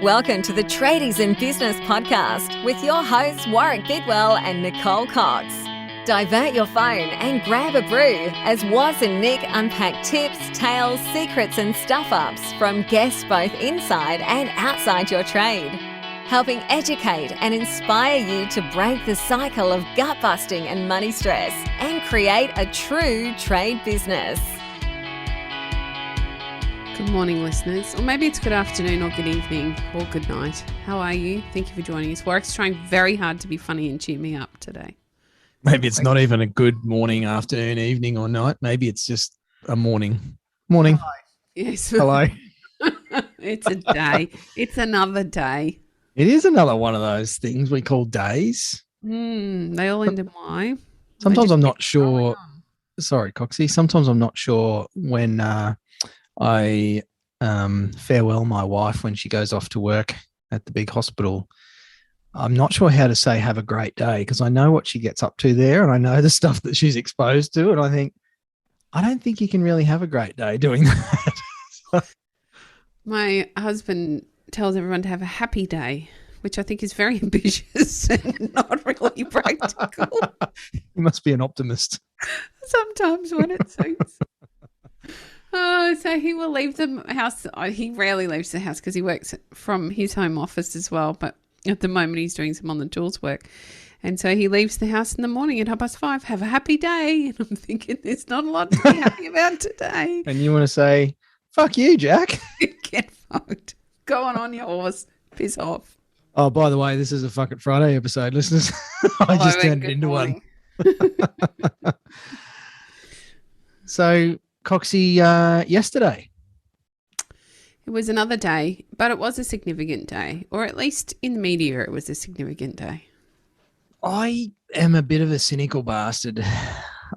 Welcome to the Tradies in Business podcast with your hosts Warwick Bidwell and Nicole Cox. Divert your phone and grab a brew as Waz and Nick unpack tips, tales, secrets and stuff-ups from guests both inside and outside your trade, helping educate and inspire you to break the cycle of gut-busting and money stress and create a true trade business. Good morning, listeners, or maybe it's good afternoon or good evening or good night. How are you? Thank you for joining us. Warwick's trying very hard to be funny and cheer me up today. Maybe it's not even a good morning, afternoon, evening or night. Maybe it's just a morning. Morning. Hello. Yes. Hello. It's a day. It's another day. It is another one of those things we call days. They all end in Y. Sometimes I'm not sure. Sorry, Coxie. Sometimes I'm not sure when I farewell my wife when she goes off to work at the big hospital. I'm not sure how to say have a great day because I know what she gets up to there and I know the stuff that she's exposed to, and I don't think you can really have a great day doing that. My husband tells everyone to have a happy day, which I think is very ambitious and not really practical. You must be an optimist. Sometimes when it suits. So he will leave the house. He rarely leaves the house because he works from his home office as well. But at the moment he's doing some on the tools work. And so he leaves the house in the morning at 5:30. Have a happy day. And I'm thinking there's not a lot to be happy about today. And you want to say, fuck you, Jack. Get fucked. Go on your horse. Piss off. Oh, by the way, this is a Fuck It Friday episode, listeners. I just turned it into one. So, Coxie, yesterday. It was another day, but it was a significant day, or at least in the media it was a significant day. I am a bit of a cynical bastard,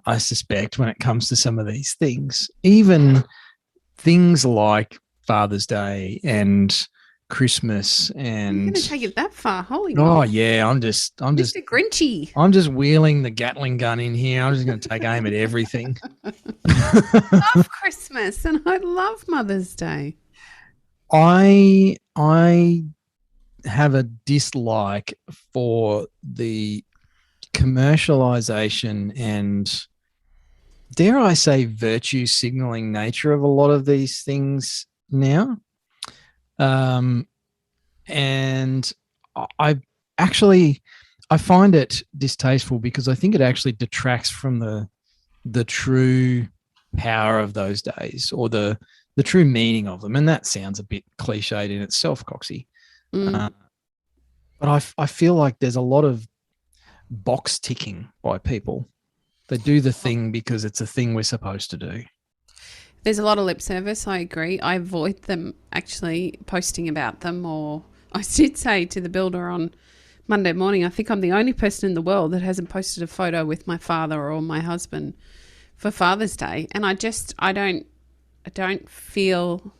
I suspect, when it comes to some of these things. Even things like Father's Day and Christmas and You're going to take it that far, holy oh moly. yeah, I'm just Mr. Grinchy. I'm just wheeling the Gatling gun in here. I'm just going to take aim at everything. I love Christmas and I love Mother's Day. I have a dislike for the commercialization and, dare I say, virtue signaling nature of a lot of these things now. And I find it distasteful because I think it actually detracts from the true power of those days or the true meaning of them. And that sounds a bit cliched in itself, Coxie. But I feel like there's a lot of box ticking by people. They do the thing because it's a thing we're supposed to do. There's a lot of lip service, I agree. I avoid them actually posting about them, or I did say to the builder on Monday morning, I think I'm the only person in the world that hasn't posted a photo with my father or my husband for Father's Day. And I don't feel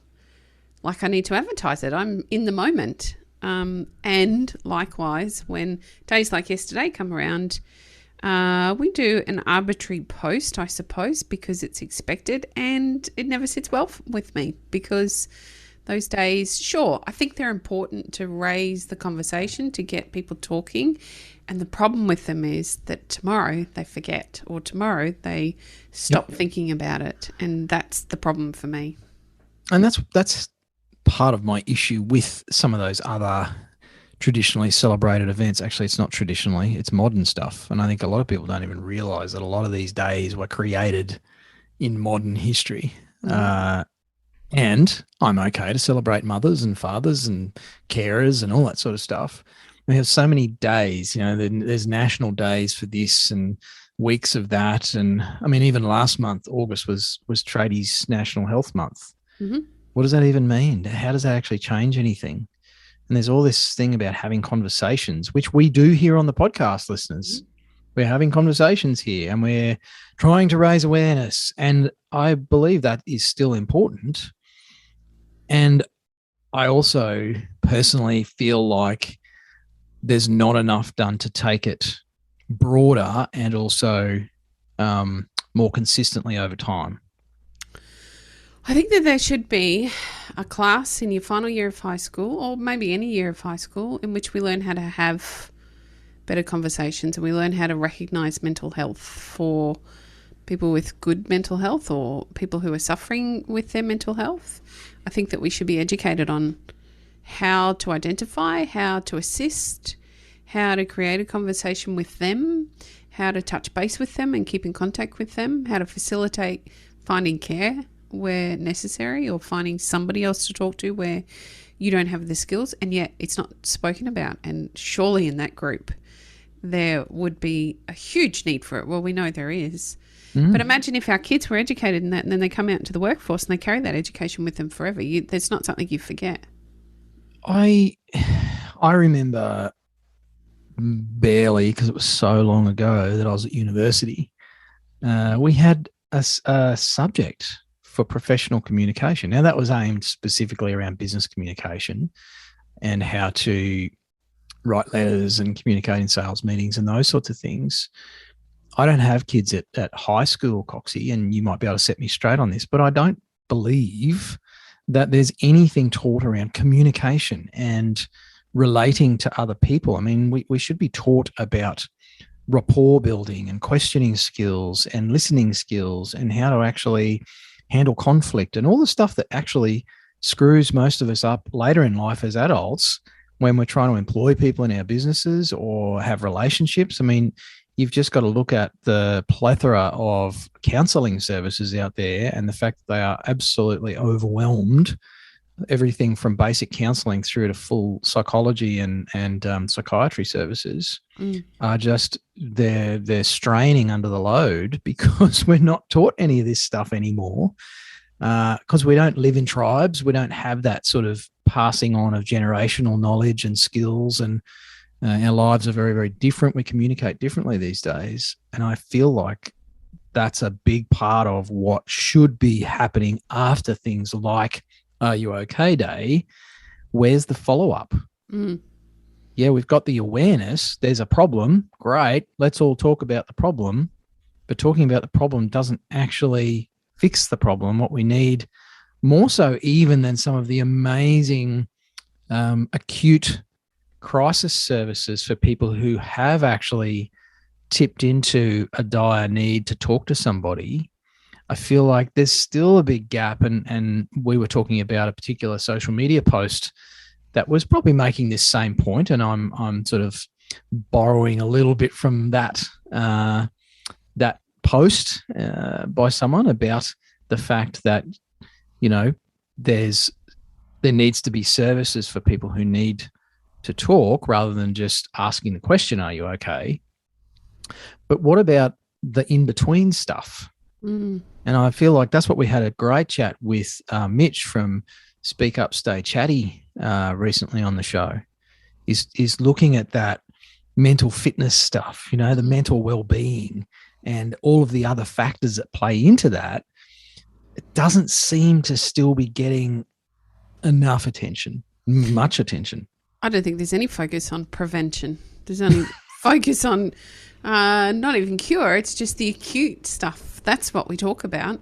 like I need to advertise it. I'm in the moment. And likewise, when days like yesterday come around, we do an arbitrary post, I suppose, because it's expected, and it never sits well with me because those days, sure, I think they're important to raise the conversation, to get people talking. And the problem with them is that tomorrow they forget, or tomorrow they stop thinking about it. And that's the problem for me. And that's part of my issue with some of those other traditionally celebrated events. Actually, it's not traditionally, it's modern stuff. And I think a lot of people don't even realize that a lot of these days were created in modern history. And I'm okay to celebrate mothers and fathers and carers and all that sort of stuff. We have so many days, there's national days for this and weeks of that. And I mean, even last month, August was Tradies National Health Month. Mm-hmm. What does that even mean? How does that actually change anything? And there's all this thing about having conversations, which we do here on the podcast, listeners. We're having conversations here and we're trying to raise awareness. And I believe that is still important. And I also personally feel like there's not enough done to take it broader and also more consistently over time. I think that there should be a class in your final year of high school, or maybe any year of high school, in which we learn how to have better conversations and we learn how to recognise mental health for people with good mental health or people who are suffering with their mental health. I think that we should be educated on how to identify, how to assist, how to create a conversation with them, how to touch base with them and keep in contact with them, how to facilitate finding care where necessary or finding somebody else to talk to where you don't have the skills and yet it's not spoken about. And surely in that group there would be a huge need for it. Well, we know there is. But imagine if our kids were educated in that and then they come out into the workforce and they carry that education with them forever. There's not something you forget. I remember barely, because it was so long ago that I was at university, we had a subject for professional communication. Now, that was aimed specifically around business communication and how to write letters and communicate in sales meetings and those sorts of things. I don't have kids at high school, Coxie, and you might be able to set me straight on this, but I don't believe that there's anything taught around communication and relating to other people. I mean, we should be taught about rapport building and questioning skills and listening skills and how to actually handle conflict and all the stuff that actually screws most of us up later in life as adults when we're trying to employ people in our businesses or have relationships. I mean, you've just got to look at the plethora of counseling services out there and the fact that they are absolutely overwhelmed. Everything from basic counseling through to full psychology and psychiatry services are just they're straining under the load because we're not taught any of this stuff anymore. Because we don't live in tribes, we don't have that sort of passing on of generational knowledge and skills, and our lives are very, very different. We communicate differently these days, and I feel like that's a big part of what should be happening after things like Are You OK Day. Where's the follow-up? Yeah, we've got the awareness. There's a problem. Great. Let's all talk about the problem. But talking about the problem doesn't actually fix the problem. What we need, more so even than some of the amazing acute crisis services for people who have actually tipped into a dire need to talk to somebody, I feel like there's still a big gap. And we were talking about a particular social media post that was probably making this same point, and I'm sort of borrowing a little bit from that post by someone about the fact that, you know, there needs to be services for people who need to talk rather than just asking the question, are you okay? But what about the in-between stuff? And I feel like that's what we had a great chat with Mitch from Speak Up, Stay Chatty recently on the show, is looking at that mental fitness stuff, you know, the mental well-being and all of the other factors that play into that. It doesn't seem to still be getting enough attention, much attention. I don't think there's any focus on prevention. There's only focus on not even cure. It's just the acute stuff. That's what we talk about.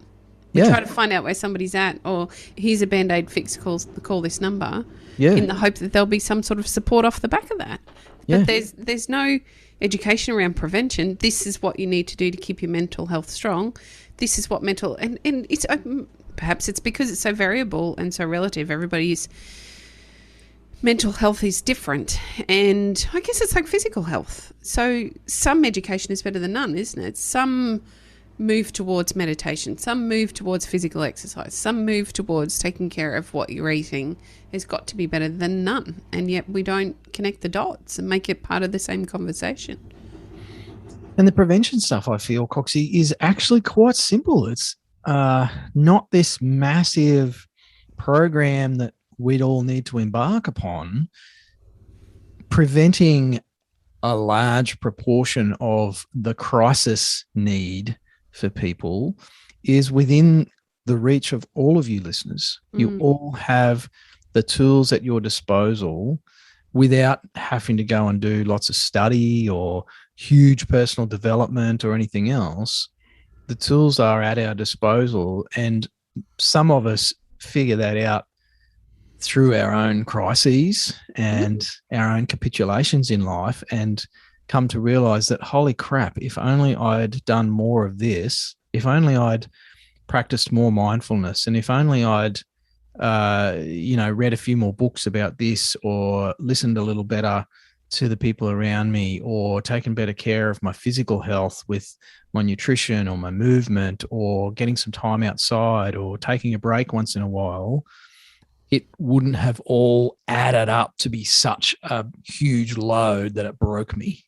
We try to find out where somebody's at, or here's a Band-Aid fix, call this number, in the hope that there'll be some sort of support off the back of that. But there's no education around prevention. This is what you need to do to keep your mental health strong. This is what mental, and it's perhaps it's because it's so variable and so relative. Everybody's mental health is different, and I guess it's like physical health. So some education is better than none, isn't it? Some move towards meditation, some move towards physical exercise, some move towards taking care of what you're eating has got to be better than none. And yet we don't connect the dots and make it part of the same conversation. And the prevention stuff, I feel, Coxie, is actually quite simple. It's not this massive program that we'd all need to embark upon. Preventing a large proportion of the crisis need for people is within the reach of all of you listeners. You all have the tools at your disposal without having to go and do lots of study or huge personal development or anything else. The tools are at our disposal, and some of us figure that out through our own crises and our own capitulations in life, and come to realize that, holy crap, if only I'd done more of this, if only I'd practiced more mindfulness, and if only I'd read a few more books about this, or listened a little better to the people around me, or taken better care of my physical health with my nutrition or my movement, or getting some time outside, or taking a break once in a while, it wouldn't have all added up to be such a huge load that it broke me.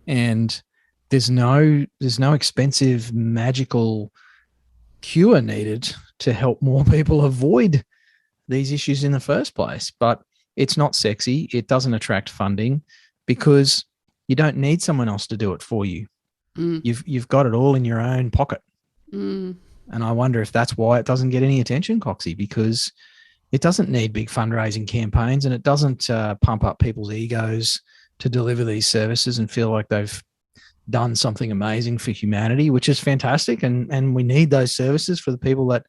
And there's no expensive magical cure needed to help more people avoid these issues in the first place. But it's not sexy. It doesn't attract funding, because you don't need someone else to do it for you. You've got it all in your own pocket. And I wonder if that's why it doesn't get any attention, Coxie, because it doesn't need big fundraising campaigns, and it doesn't pump up people's egos to deliver these services and feel like they've done something amazing for humanity, which is fantastic. And we need those services for the people that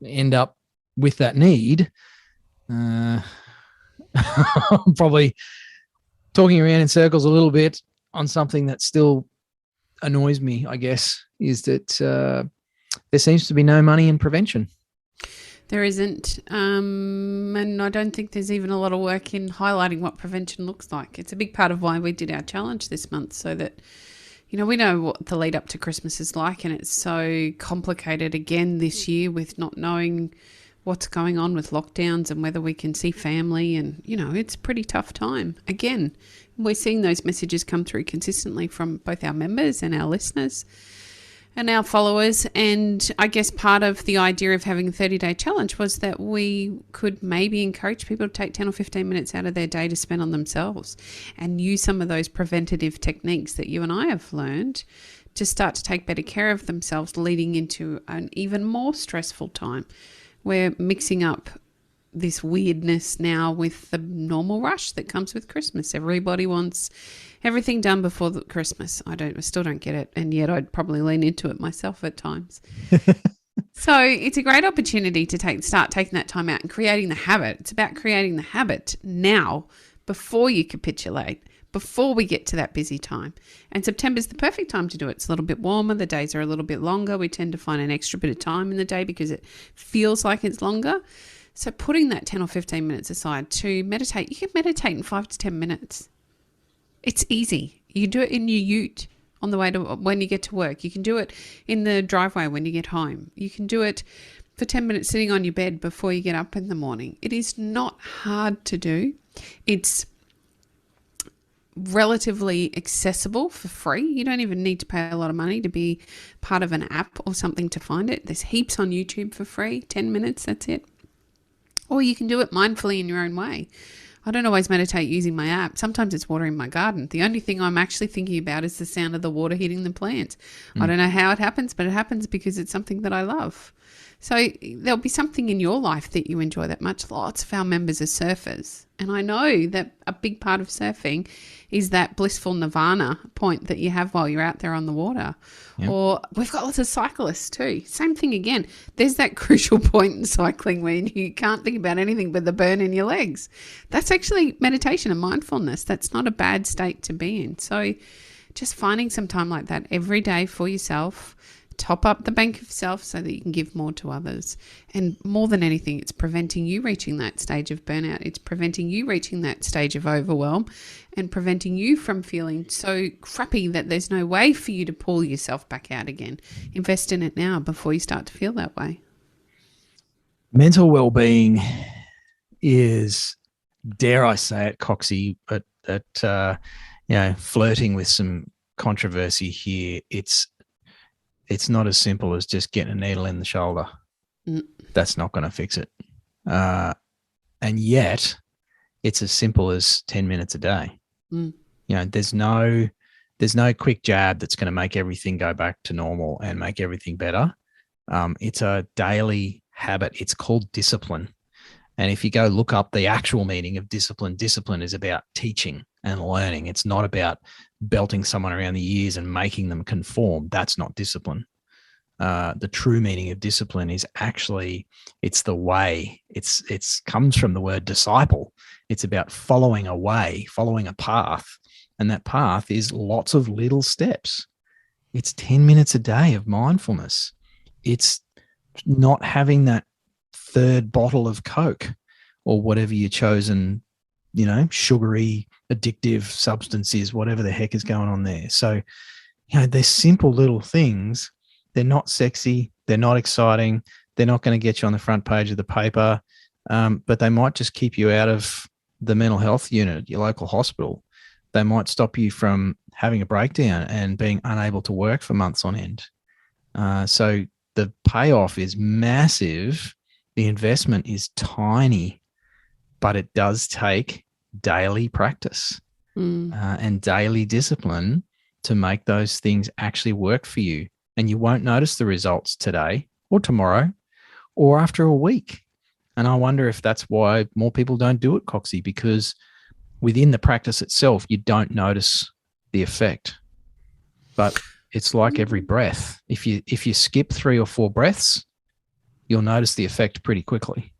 end up with that need. I'm probably talking around in circles a little bit on something that still annoys me, I guess, is that there seems to be no money in prevention. There isn't, and I don't think there's even a lot of work in highlighting what prevention looks like. It's a big part of why we did our challenge this month, so that, we know what the lead up to Christmas is like, and it's so complicated again this year with not knowing what's going on with lockdowns and whether we can see family, and, it's a pretty tough time. Again, we're seeing those messages come through consistently from both our members and our listeners and our followers. And I guess part of the idea of having a 30-day challenge was that we could maybe encourage people to take 10 or 15 minutes out of their day to spend on themselves and use some of those preventative techniques that you and I have learned to start to take better care of themselves, leading into an even more stressful time. We're mixing up this weirdness now with the normal rush that comes with Christmas. Everybody wants everything done before Christmas. I still don't get it, and yet I'd probably lean into it myself at times. So it's a great opportunity to start taking that time out and creating the habit. It's about creating the habit now, before you capitulate, before we get to that busy time. And September's the perfect time to do it. It's a little bit warmer. The days are a little bit longer. We tend to find an extra bit of time in the day because it feels like it's longer. So putting that 10 or 15 minutes aside to meditate, you can meditate in 5 to 10 minutes. It's easy. You can do it in your ute on the way to when you get to work. You can do it in the driveway when you get home. You can do it for 10 minutes sitting on your bed before you get up in the morning. It is not hard to do. It's relatively accessible for free. You don't even need to pay a lot of money to be part of an app or something to find it. There's heaps on YouTube for free. 10 minutes, that's it. Or you can do it mindfully in your own way. I don't always meditate using my app. Sometimes it's watering my garden. The only thing I'm actually thinking about is the sound of the water hitting the plants. I don't know how it happens, but it happens because it's something that I love. So there'll be something in your life that you enjoy that much. Lots of our members are surfers. And I know that a big part of surfing is that blissful nirvana point that you have while you're out there on the water. Yep. Or we've got lots of cyclists too. Same thing again. There's that crucial point in cycling where you can't think about anything but the burn in your legs. That's actually meditation and mindfulness. That's not a bad state to be in. So just finding some time like that every day for yourself. Top up the bank of self so that you can give more to others. And more than anything, it's preventing you reaching that stage of burnout. It's preventing you reaching that stage of overwhelm and preventing you from feeling so crappy that there's no way for you to pull yourself back out again. Invest in it now before you start to feel that way. Mental well-being is, dare I say it, Coxie, but flirting with some controversy here. It's not as simple as just getting a needle in the shoulder. That's not going to fix it. And yet it's as simple as 10 minutes a day. There's no quick jab that's going to make everything go back to normal and make everything better. It's a daily habit. It's called discipline. And if you go look up the actual meaning of discipline, discipline is about teaching and learning. It's not about belting someone around the ears and making them conform. That's not discipline. the true meaning of discipline is actually, it's the way. It's comes from the word disciple. It's about following a way, following a path. And that path is lots of little steps. It's 10 minutes a day of mindfulness. It's not having that third bottle of Coke or whatever your chosen, sugary, addictive substance is, whatever the heck is going on there. So, they're simple little things. They're not sexy. They're not exciting. They're not going to get you on the front page of the paper, but they might just keep you out of the mental health unit at your local hospital. They might stop you from having a breakdown and being unable to work for months on end. So the payoff is massive. The investment is tiny, but it does take daily practice and daily discipline to make those things actually work for you. And you won't notice the results today or tomorrow or after a week. And I wonder if that's why more people don't do it, Coxie, because within the practice itself, you don't notice the effect. But it's like every breath. If you skip 3 or 4 breaths, you'll notice the effect pretty quickly.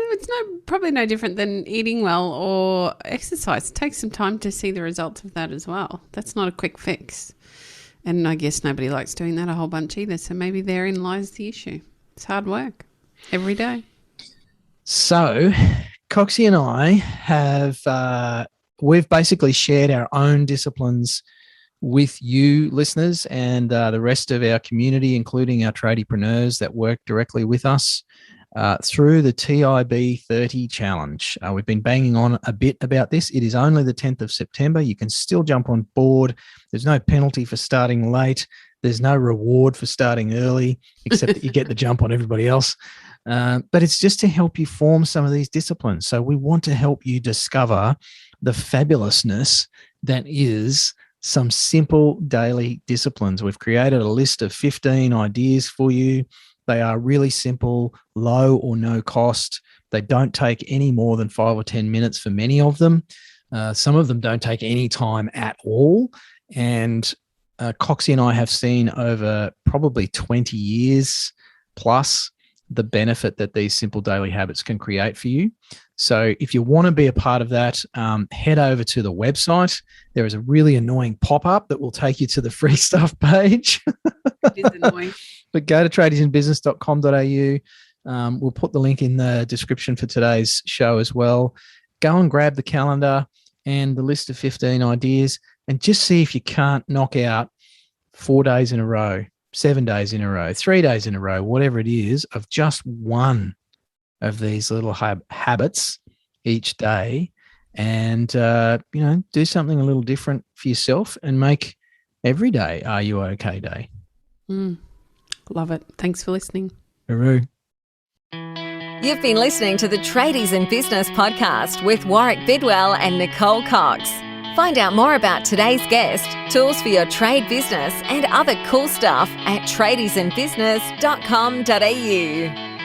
It's probably no different than eating well or exercise. It takes some time to see the results of that as well. That's not a quick fix. And I guess nobody likes doing that a whole bunch either. So maybe therein lies the issue. It's hard work every day. So Coxie and I have, we've basically shared our own disciplines with you listeners and the rest of our community, including our tradiepreneurs that work directly with us through the TIB 30 challenge. We've been banging on a bit about this. It is only the 10th of September. You can still jump on board. There's no penalty for starting late. There's no reward for starting early, except that you get the jump on everybody else. But it's just to help you form some of these disciplines. So we want to help you discover the fabulousness that is some simple daily disciplines. We've created a list of 15 ideas for you. They are really simple, low or no cost. They don't take any more than 5 or 10 minutes for many of them. Some of them don't take any time at all. And Coxie and I have seen over probably 20 years plus the benefit that these simple daily habits can create for you. So if you want to be a part of that, head over to the website. There is a really annoying pop-up that will take you to the free stuff page. It is annoying. But go to tradiesinbusiness.com.au. We'll put the link in the description for today's show as well. Go and grab the calendar and the list of 15 ideas and just see if you can't knock out 4 days in a row, 7 days in a row, 3 days in a row, whatever it is, of just one of these little habits each day and, do something a little different for yourself and make every day Are You OK Day. Love it. Thanks for listening. Hooroo. You've been listening to the Tradies in Business podcast with Warwick Bidwell and Nicole Cox. Find out more about today's guest, tools for your trade business and other cool stuff at tradiesinbusiness.com.au.